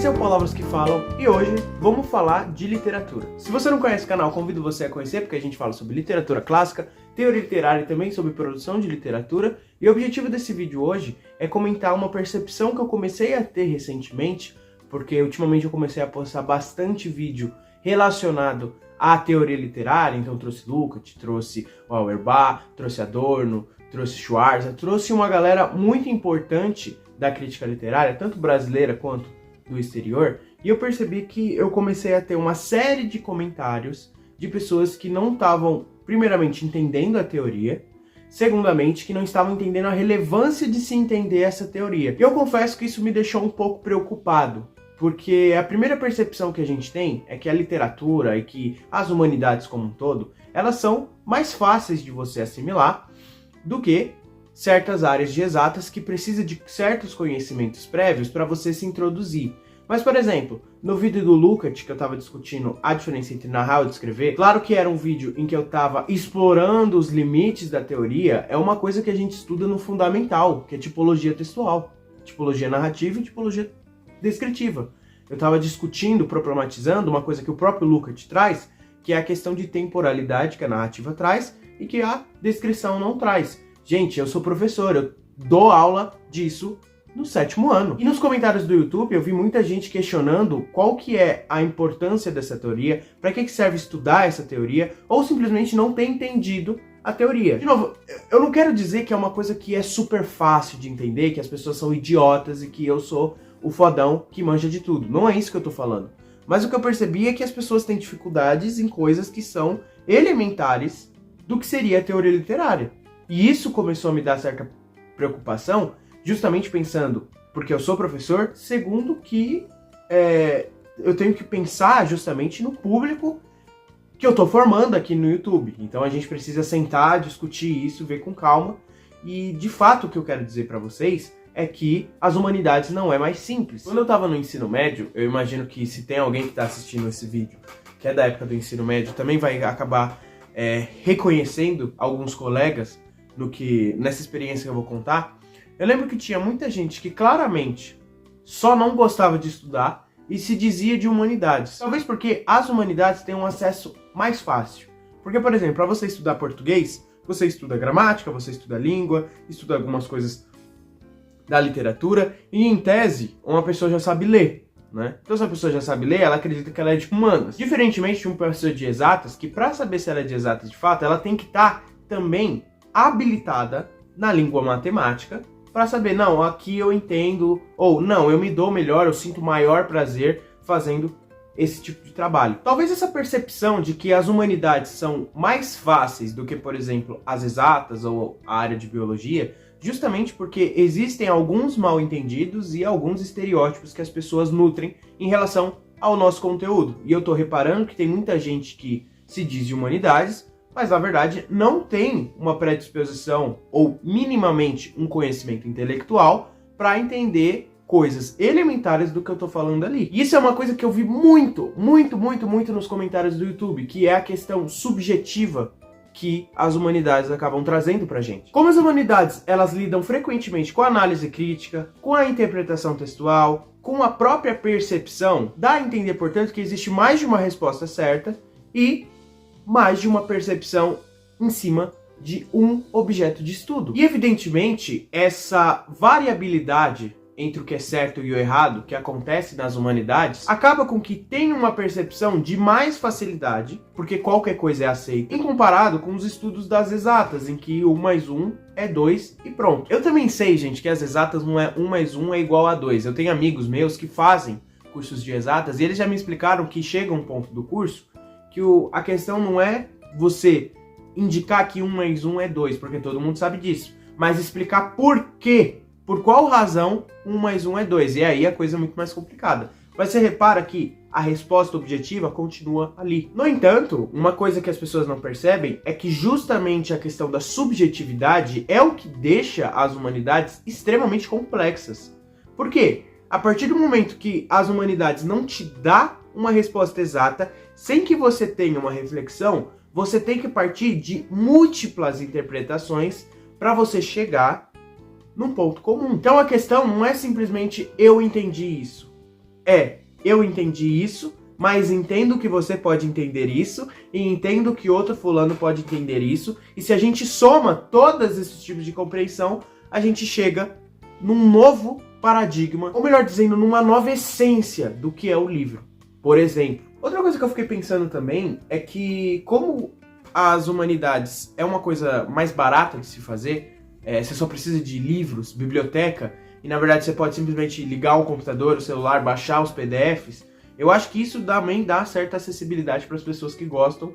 Esse é o Palavras que Falam e hoje vamos falar de literatura. Se você não conhece o canal, convido você a conhecer porque a gente fala sobre literatura clássica, teoria literária e também sobre produção de literatura. E o objetivo desse vídeo hoje é comentar uma percepção que eu comecei a ter recentemente, porque ultimamente eu comecei a postar bastante vídeo relacionado à teoria literária, então trouxe Lukács, trouxe Auerbach, trouxe Adorno, trouxe Schwarza, trouxe uma galera muito importante da crítica literária, tanto brasileira quanto do exterior, e eu percebi que eu comecei a ter uma série de comentários de pessoas que não estavam, primeiramente, entendendo a teoria, segundamente, que não estavam entendendo a relevância de se entender essa teoria. E eu confesso que isso me deixou um pouco preocupado, porque a primeira percepção que a gente tem é que a literatura e que as humanidades como um todo, elas são mais fáceis de você assimilar do que certas áreas de exatas que precisam de certos conhecimentos prévios para você se introduzir. Mas, por exemplo, no vídeo do Lukács, que eu estava discutindo a diferença entre narrar e descrever, claro que era um vídeo em que eu estava explorando os limites da teoria, é uma coisa que a gente estuda no fundamental, que é tipologia textual, tipologia narrativa e tipologia descritiva. Eu estava discutindo, problematizando uma coisa que o próprio Lukács traz, que é a questão de temporalidade que a narrativa traz e que a descrição não traz. Gente, eu sou professor, eu dou aula disso no 7º ano. E nos comentários do YouTube eu vi muita gente questionando qual que é a importância dessa teoria, para que serve estudar essa teoria, ou simplesmente não ter entendido a teoria. De novo, eu não quero dizer que é uma coisa que é super fácil de entender, que as pessoas são idiotas e que eu sou o fodão que manja de tudo. Não é isso que eu tô falando. Mas o que eu percebi é que as pessoas têm dificuldades em coisas que são elementares do que seria a teoria literária. E isso começou a me dar certa preocupação, justamente pensando, porque eu sou professor, segundo que eu tenho que pensar justamente no público que eu estou formando aqui no YouTube. Então a gente precisa sentar, discutir isso, ver com calma. E de fato o que eu quero dizer para vocês é que as humanidades não é mais simples. Quando eu estava no ensino médio, eu imagino que se tem alguém que está assistindo esse vídeo, que é da época do ensino médio, também vai acabar reconhecendo alguns colegas nessa experiência que eu vou contar. Eu lembro que tinha muita gente que claramente só não gostava de estudar e se dizia de humanidades. Talvez porque as humanidades têm um acesso mais fácil. Porque, por exemplo, para você estudar português, você estuda gramática, você estuda língua, estuda algumas coisas da literatura, e em tese, uma pessoa já sabe ler, né? Então, se a pessoa já sabe ler, ela acredita que ela é de humanas. Diferentemente de uma pessoa de exatas, que para saber se ela é de exatas de fato, ela tem que estar também habilitada na língua matemática para saber, não, aqui eu entendo, ou não, eu me dou melhor, eu sinto maior prazer fazendo esse tipo de trabalho. Talvez essa percepção de que as humanidades são mais fáceis do que, por exemplo, as exatas ou a área de biologia, justamente porque existem alguns mal-entendidos e alguns estereótipos que as pessoas nutrem em relação ao nosso conteúdo. E eu tô reparando que tem muita gente que se diz de humanidades, mas na verdade não tem uma predisposição ou minimamente um conhecimento intelectual para entender coisas elementares do que eu tô falando ali. E isso é uma coisa que eu vi muito nos comentários do YouTube, que é a questão subjetiva que as humanidades acabam trazendo pra gente. Como as humanidades, elas lidam frequentemente com a análise crítica, com a interpretação textual, com a própria percepção, dá a entender, portanto, que existe mais de uma resposta certa e mais de uma percepção em cima de um objeto de estudo. E, evidentemente, essa variabilidade entre o que é certo e o errado que acontece nas humanidades acaba com que tem uma percepção de mais facilidade, porque qualquer coisa é aceita, em comparado com os estudos das exatas, em que 1 mais 1 é 2 e pronto. Eu também sei, gente, que as exatas não é 1 mais 1 é igual a 2. Eu tenho amigos meus que fazem cursos de exatas e eles já me explicaram que chega um ponto do curso que a questão não é você indicar que 1 mais 1 é 2, porque todo mundo sabe disso, mas explicar por quê, por qual razão 1 mais 1 é 2, e aí a coisa é muito mais complicada. Mas você repara que a resposta objetiva continua ali. No entanto, uma coisa que as pessoas não percebem é que justamente a questão da subjetividade é o que deixa as humanidades extremamente complexas. Por quê? A partir do momento que as humanidades não te dá uma resposta exata, sem que você tenha uma reflexão, você tem que partir de múltiplas interpretações para você chegar num ponto comum. Então a questão não é simplesmente eu entendi isso. eu entendi isso, mas entendo que você pode entender isso, e entendo que outro fulano pode entender isso, e se a gente soma todos esses tipos de compreensão, a gente chega num novo paradigma, ou melhor dizendo, numa nova essência do que é o livro. Por exemplo, outra coisa que eu fiquei pensando também é que, como as humanidades é uma coisa mais barata de se fazer, você só precisa de livros, biblioteca, e na verdade você pode simplesmente ligar o computador, o celular, baixar os PDFs, eu acho que isso também dá certa acessibilidade para as pessoas que gostam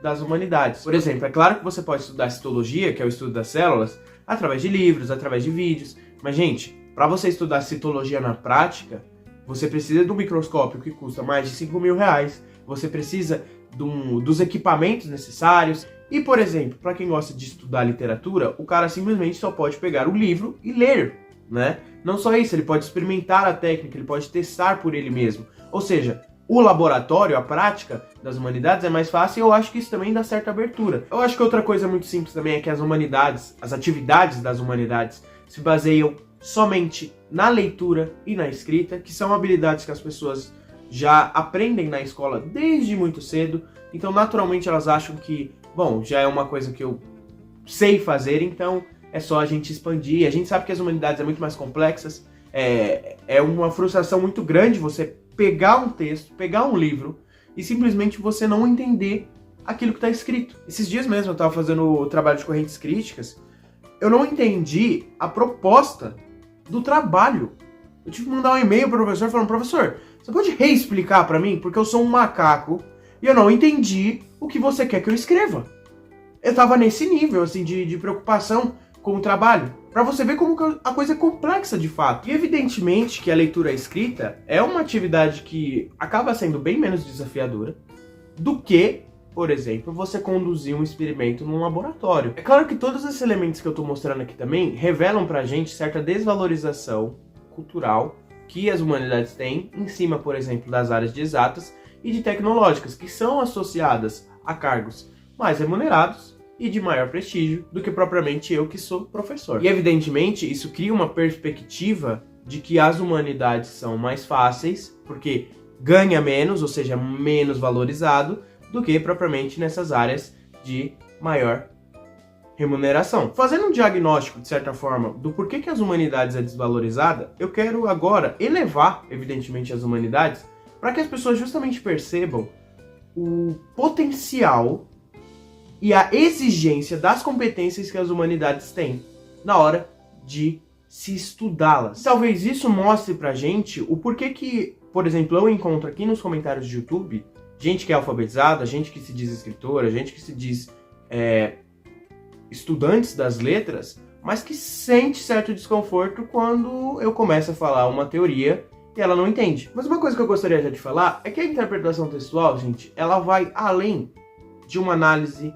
das humanidades. Por exemplo, é claro que você pode estudar citologia, que é o estudo das células, através de livros, através de vídeos, mas gente, para você estudar citologia na prática, você precisa de um microscópio que custa mais de R$5.000, você precisa dos equipamentos necessários, e por exemplo, para quem gosta de estudar literatura, o cara simplesmente só pode pegar o livro e ler, né? Não só isso, ele pode experimentar a técnica, ele pode testar por ele mesmo. Ou seja, o laboratório, a prática das humanidades é mais fácil, e eu acho que isso também dá certa abertura. Eu acho que outra coisa muito simples também é que as humanidades, as atividades das humanidades, se baseiam somente na leitura e na escrita, que são habilidades que as pessoas já aprendem na escola desde muito cedo, então naturalmente elas acham que, bom, já é uma coisa que eu sei fazer, então é só a gente expandir. A gente sabe que as humanidades são muito mais complexas, é uma frustração muito grande você pegar um texto, pegar um livro e simplesmente você não entender aquilo que está escrito. Esses dias mesmo eu estava fazendo o trabalho de correntes críticas, eu não entendi a proposta do trabalho. Eu tive que mandar um e-mail pro professor falando: professor, você pode reexplicar para mim? Porque eu sou um macaco e eu não entendi o que você quer que eu escreva. Eu tava nesse nível, assim, de preocupação com o trabalho. Pra você ver como a coisa é complexa de fato. E evidentemente que a leitura escrita é uma atividade que acaba sendo bem menos desafiadora do que, por exemplo, você conduzir um experimento num laboratório. É claro que todos esses elementos que eu tô mostrando aqui também revelam pra gente certa desvalorização cultural que as humanidades têm em cima, por exemplo, das áreas de exatas e de tecnológicas, que são associadas a cargos mais remunerados e de maior prestígio do que propriamente eu que sou professor. E evidentemente isso cria uma perspectiva de que as humanidades são mais fáceis, porque ganha menos, ou seja, menos valorizado, do que propriamente nessas áreas de maior remuneração. Fazendo um diagnóstico, de certa forma, do porquê que as humanidades é desvalorizada, eu quero agora elevar, evidentemente, as humanidades para que as pessoas justamente percebam o potencial e a exigência das competências que as humanidades têm na hora de se estudá-las. Talvez isso mostre pra gente o porquê que, por exemplo, eu encontro aqui nos comentários de YouTube gente que é alfabetizada, gente que se diz escritora, gente que se diz estudantes das letras, mas que sente certo desconforto quando eu começo a falar uma teoria e ela não entende. Mas uma coisa que eu gostaria já de falar é que a interpretação textual, gente, ela vai além de uma análise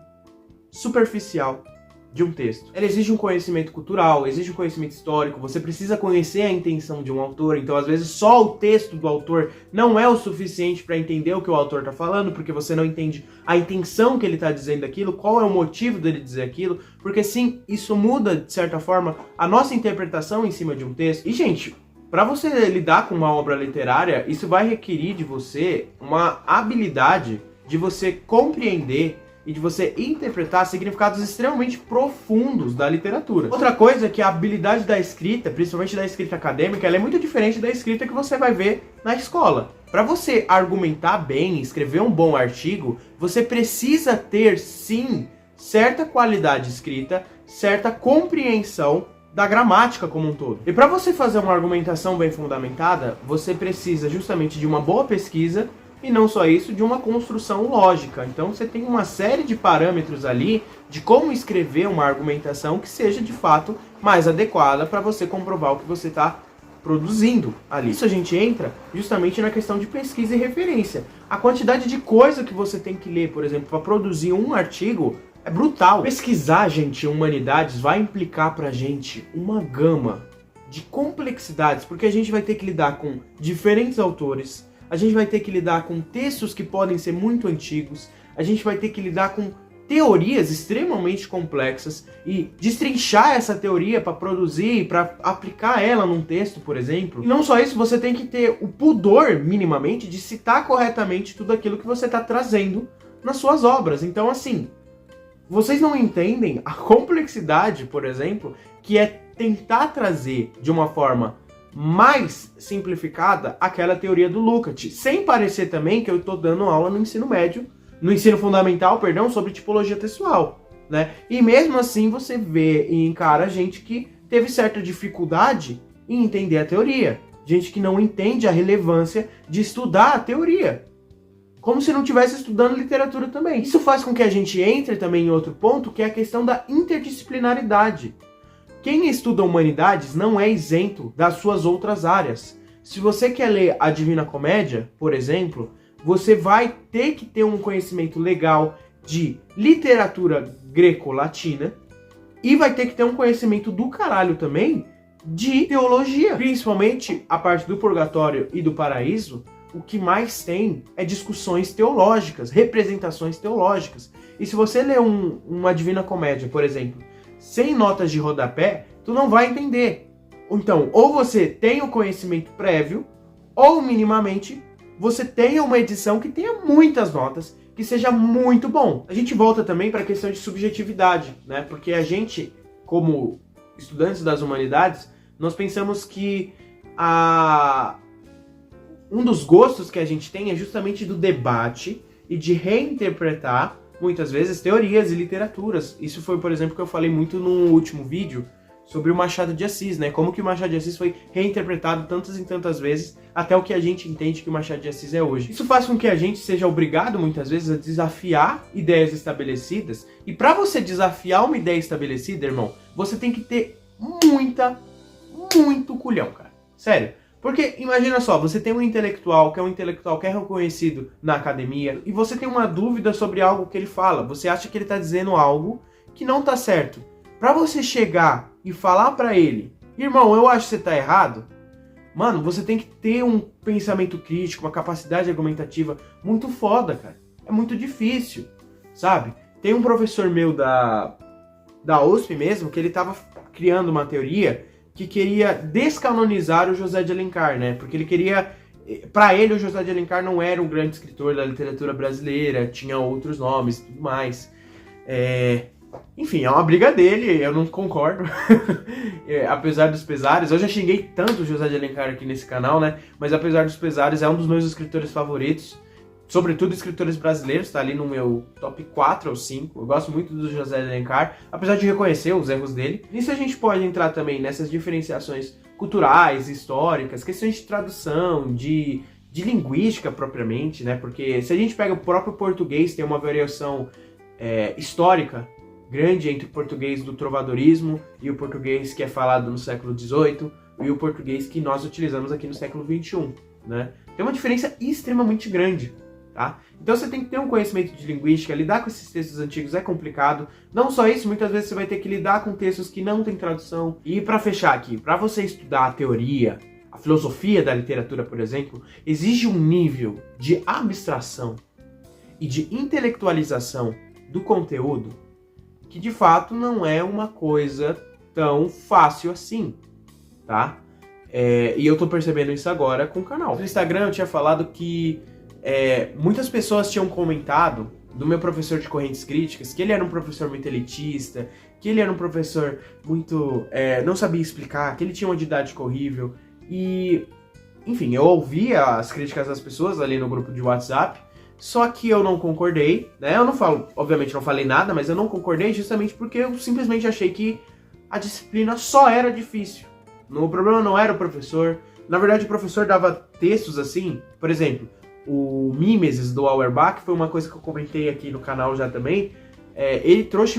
superficial de um texto. Ela exige um conhecimento cultural, exige um conhecimento histórico, você precisa conhecer a intenção de um autor, então às vezes só o texto do autor não é o suficiente para entender o que o autor está falando, porque você não entende a intenção que ele está dizendo aquilo, qual é o motivo dele dizer aquilo, porque sim, isso muda, de certa forma, a nossa interpretação em cima de um texto. E, gente, para você lidar com uma obra literária, isso vai requerir de você uma habilidade de você compreender e de você interpretar significados extremamente profundos da literatura. Outra coisa é que a habilidade da escrita, principalmente da escrita acadêmica, ela é muito diferente da escrita que você vai ver na escola. Para você argumentar bem, escrever um bom artigo, você precisa ter, sim, certa qualidade escrita, certa compreensão da gramática como um todo. E para você fazer uma argumentação bem fundamentada, você precisa justamente de uma boa pesquisa, e não só isso, de uma construção lógica. Então você tem uma série de parâmetros ali de como escrever uma argumentação que seja de fato mais adequada para você comprovar o que você está produzindo ali. Isso a gente entra justamente na questão de pesquisa e referência. A quantidade de coisa que você tem que ler, por exemplo, para produzir um artigo é brutal. Pesquisar, gente, humanidades vai implicar pra gente uma gama de complexidades, porque a gente vai ter que lidar com diferentes autores, a gente vai ter que lidar com textos que podem ser muito antigos, a gente vai ter que lidar com teorias extremamente complexas e destrinchar essa teoria para produzir, para aplicar ela num texto, por exemplo. E não só isso, você tem que ter o pudor, minimamente, de citar corretamente tudo aquilo que você está trazendo nas suas obras. Então, assim, vocês não entendem a complexidade, por exemplo, que é tentar trazer de uma forma mais simplificada aquela teoria do Lukács, sem parecer também que eu estou dando aula no ensino médio, no ensino fundamental, perdão, sobre tipologia textual, né? E mesmo assim você vê e encara gente que teve certa dificuldade em entender a teoria, gente que não entende a relevância de estudar a teoria, como se não estivesse estudando literatura também. Isso faz com que a gente entre também em outro ponto, que é a questão da interdisciplinaridade. Quem estuda humanidades não é isento das suas outras áreas. Se você quer ler a Divina Comédia, por exemplo, você vai ter que ter um conhecimento legal de literatura greco-latina e vai ter que ter um conhecimento do caralho também de teologia. Principalmente a parte do purgatório e do paraíso, o que mais tem é discussões teológicas, representações teológicas. E se você ler uma Divina Comédia, por exemplo, sem notas de rodapé, tu não vai entender. Então, ou você tem o conhecimento prévio, ou minimamente você tenha uma edição que tenha muitas notas, que seja muito bom. A gente volta também para a questão de subjetividade, né? Porque a gente, como estudantes das humanidades, nós pensamos que um dos gostos que a gente tem é justamente do debate e de reinterpretar, muitas vezes, teorias e literaturas. Isso foi, por exemplo, que eu falei muito no último vídeo sobre o Machado de Assis, né? Como que o Machado de Assis foi reinterpretado tantas e tantas vezes até o que a gente entende que o Machado de Assis é hoje. Isso faz com que a gente seja obrigado, muitas vezes, a desafiar ideias estabelecidas. E para você desafiar uma ideia estabelecida, irmão, você tem que ter muito culhão, cara. Sério. Porque, imagina só, você tem um intelectual que é reconhecido na academia e você tem uma dúvida sobre algo que ele fala. Você acha que ele está dizendo algo que não está certo. Para você chegar e falar para ele, irmão, eu acho que você está errado, mano, você tem que ter um pensamento crítico, uma capacidade argumentativa muito foda, cara. É muito difícil, sabe? Tem um professor meu da USP mesmo, que ele estava criando uma teoria que queria descanonizar o José de Alencar, né? Porque ele queria... Para ele, o José de Alencar não era um grande escritor da literatura brasileira, tinha outros nomes e tudo mais. Enfim, é uma briga dele, eu não concordo. Apesar dos pesares, eu já xinguei tanto o José de Alencar aqui nesse canal, né? Mas apesar dos pesares, é um dos meus escritores favoritos. Sobretudo escritores brasileiros, tá ali no meu top 4 ou 5. Eu gosto muito do José de Alencar, apesar de reconhecer os erros dele. Nisso a gente pode entrar também nessas diferenciações culturais, históricas, questões de tradução, de linguística propriamente, né? Porque se a gente pega o próprio português, tem uma variação histórica grande entre o português do trovadorismo e o português que é falado no século XVIII e o português que nós utilizamos aqui no século XXI, né? Tem uma diferença extremamente grande. Tá? Então você tem que ter um conhecimento de linguística, lidar com esses textos antigos é complicado. Não só isso, muitas vezes você vai ter que lidar com textos que não têm tradução. E para fechar aqui, para você estudar a teoria, a filosofia da literatura, por exemplo, exige um nível de abstração e de intelectualização do conteúdo que de fato não é uma coisa tão fácil assim, tá? E eu tô percebendo isso agora com o canal. No Instagram eu tinha falado que muitas pessoas tinham comentado do meu professor de correntes críticas que ele era um professor muito elitista, que ele era um professor muito... não sabia explicar, que ele tinha uma didática horrível. E, enfim, eu ouvia as críticas das pessoas ali no grupo de WhatsApp, só que eu não concordei, né? Eu não falo, obviamente não falei nada, mas eu não concordei justamente porque eu simplesmente achei que a disciplina só era difícil. O problema não era o professor. Na verdade, o professor dava textos assim, por exemplo... O Mimesis do Auerbach foi uma coisa que eu comentei aqui no canal já também. Ele trouxe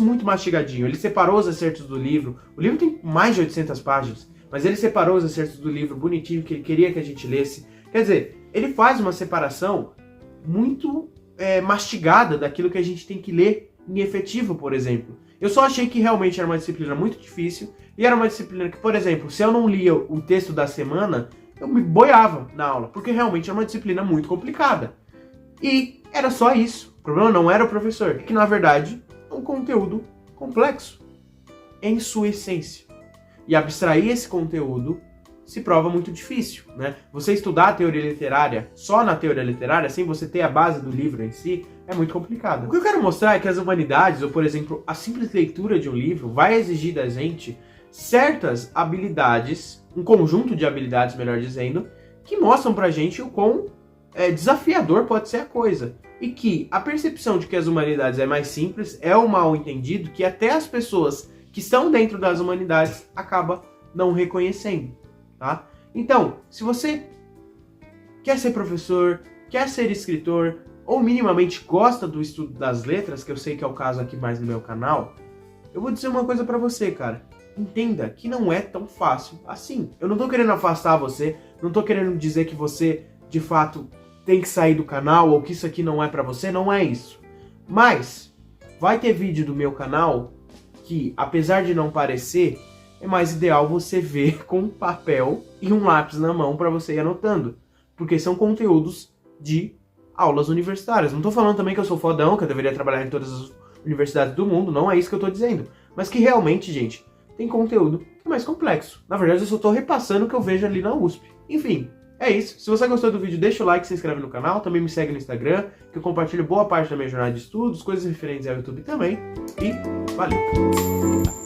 muito mastigadinho. Ele separou os excertos do livro. O livro tem mais de 800 páginas, mas ele separou os excertos do livro bonitinho, que ele queria que a gente lesse. Quer dizer, ele faz uma separação muito mastigada daquilo que a gente tem que ler em efetivo, por exemplo. Eu só achei que realmente era uma disciplina muito difícil. E era uma disciplina que, por exemplo, se eu não lia o texto da semana... eu me boiava na aula, porque realmente é uma disciplina muito complicada. E era só isso. O problema não era o professor, é que na verdade é um conteúdo complexo em sua essência. E abstrair esse conteúdo se prova muito difícil, né? Você estudar a teoria literária só na teoria literária, sem você ter a base do livro em si, é muito complicado. O que eu quero mostrar é que as humanidades, ou por exemplo, a simples leitura de um livro, vai exigir da gente certas habilidades, um conjunto de habilidades, melhor dizendo, que mostram pra gente o quão desafiador pode ser a coisa. E que a percepção de que as humanidades é mais simples é um mal entendido que até as pessoas que estão dentro das humanidades acabam não reconhecendo, tá? Então, se você quer ser professor, quer ser escritor, ou minimamente gosta do estudo das letras, que eu sei que é o caso aqui mais no meu canal, eu vou dizer uma coisa pra você, cara. Entenda que não é tão fácil assim. Eu não tô querendo afastar você, não tô querendo dizer que você, de fato, tem que sair do canal, ou que isso aqui não é pra você, não é isso. Mas, vai ter vídeo do meu canal que, apesar de não parecer, é mais ideal você ver com um papel e um lápis na mão para você ir anotando. Porque são conteúdos de aulas universitárias. Não tô falando também que eu sou fodão, que eu deveria trabalhar em todas as universidades do mundo, não é isso que eu tô dizendo. Mas que realmente, gente, tem conteúdo mais complexo. Na verdade, eu só tô repassando o que eu vejo ali na USP. Enfim, é isso. Se você gostou do vídeo, deixa o like, se inscreve no canal, também me segue no Instagram, que eu compartilho boa parte da minha jornada de estudos, coisas referentes ao YouTube também. E valeu!